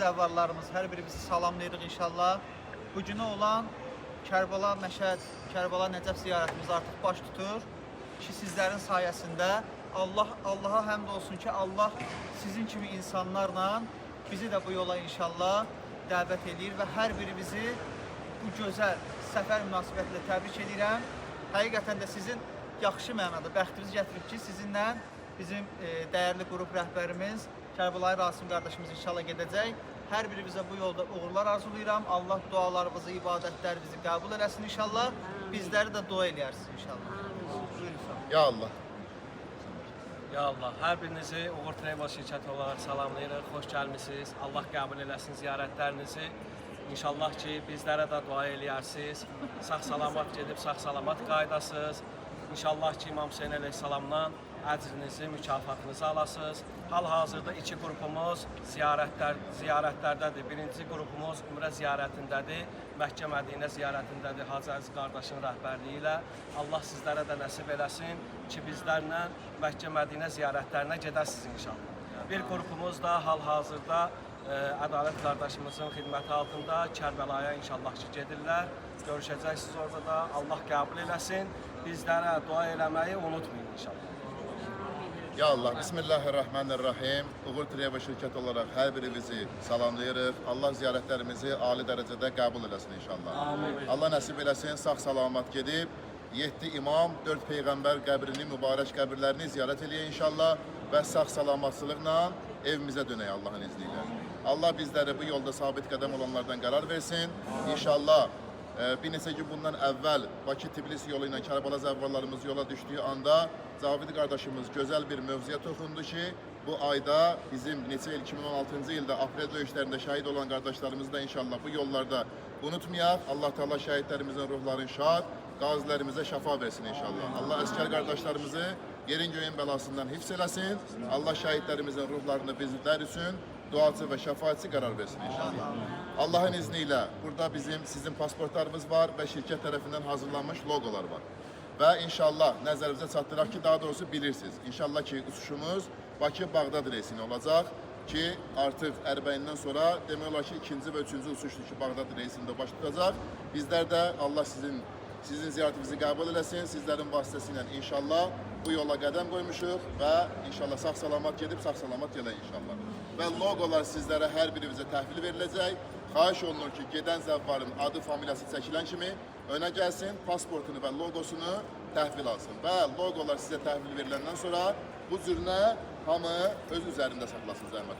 Zəvvarlarımız hər birimizi salamlayırıq inşallah. Bu günə olan Kərbala Məşəd, Kərbala Nəcəf ziyarətimiz artıq baş tutur ki, sizlərin sayəsində Allaha həmd olsun ki, Allah sizin kimi insanlarla bizi də bu yola inşallah dəvət edir və hər birimizi bu gözəl səfər münasibətilə təbrik edirəm. Həqiqətən də sizin yaxşı mənada bəxtiniz gətirib ki, sizinlə bizim dəyərli qrup rəhbərimiz Kərbəlayı Rasim qardaşımız inşallah gedəcək. Hər birimizə bu yolda uğurlar arzulayıram. Allah dualarımızı, ibadətlərimizi qəbul eləsin inşallah. Bizləri də dua eləyərsiniz inşallah. Buyurun. Ya Allah. Ya Allah, hər birinizi Uğur Travel şirkəti olaraq salamlayırıq. Xoş gəlmisiniz. Allah qəbul eləsin ziyarətlərinizi. İnşallah ki, bizlərə də dua eləyərsiniz. Sağ-salamat gedib, sağ-salamat qaydasınız. İnşallah ki, İmam Hüseyin əleyhissalamdan əcrinizi, mükafatınızı alasınız. Hal-hazırda iki qrupumuz ziyarətlərdədir. Birinci qrupumuz Ümrə ziyarətindədir. Məkkə-Mədinə ziyarətindədir Hacı Əziz qardaşın rəhbərliyi ilə. Allah sizlərə də nəsib eləsin ki, bizlərlə Məkkə-Mədinə ziyarətlərinə gedəsiniz inşallah. Bir qrupumuz da hal-hazırda Ədalət qardaşımızın xidməti altında Kərbəlaya inşallah ki, gedirlər. Görüşəcəksiniz orada da. Allah qəbul eləsin. Bizlərə dua eləməyi unutmayın inşallah. Ya Allah, Bismillahirrahmanirrahim. Uğur Travel şirkəti olaraq hər birimizi salamlayırıq. Allah ziyarətlərimizi ali dərəcədə qəbul eləsin inşallah. Amin. Allah nəsib eləsin, sağ-salamat gedib 7 imam, 4 peyğəmbər qəbrini, mübarək qəbirlərini ziyarət eləyə inşallah və sağ-salamatçılıqla evimizə dönək Allahın izni ilə. Allah bizləri bu yolda sabit qədəm olanlardan qərar versin. İnşallah bir neçə gün bundan əvvəl Bakı-Tbilisi yolu ilə Kərbala zəvvarlarımız yola düşdüyü anda Cavid qardaşımız gözəl bir mövzuya toxundu ki, bu ayda bizim neçə il 2016-cı ildə aprel döyüşlərində şəhid olan qardaşlarımızı da inşallah bu yollarda unutmayaq. Allah Teala şəhidlərimizin ruhlarını şad, qazilərimizə şəfa versin inşallah. Allah əskər qardaşlarımızı yerin göyün bəlasından hifz eləsin. Allah şəhidlərimizin ruhlarını bizlər üçün duacı və şəfaatçı qərar versin inşallah. Allahın izniyle burada sizin pasportlarımız var və şirkət tərəfindən hazırlanmış logolar var. Və inşallah nəzərinizə çatdıraq ki, daha doğrusu bilirsiniz. İnşallah ki, uçuşumuz Bakı-Bağdad reysini olacaq ki, artıq Ərbəyindən sonra demək olar ki, ikinci və üçüncü uçuşdur ki, Bağdad reysində baş tutacaq. Bizlər də Allah sizin ziyarətimizi qəbul eləsin, sizlərin vasitəsilə inşallah bu yola qədəm qoymuşuq və inşallah sağ-salamat gedib, sağ-salamat gələk inşallah. Və logolar sizlərə hər birimizə təhvil veriləcək. Xahiş olunur ki, gedən zəvvarın adı, familiyası çəkilən kimi önə gəlsin, pasportunu və logosunu təhvil alsın. Və logolar sizə təhvil veriləndən sonra bu cürünə hamı öz üzərində saxlasın zəhmət.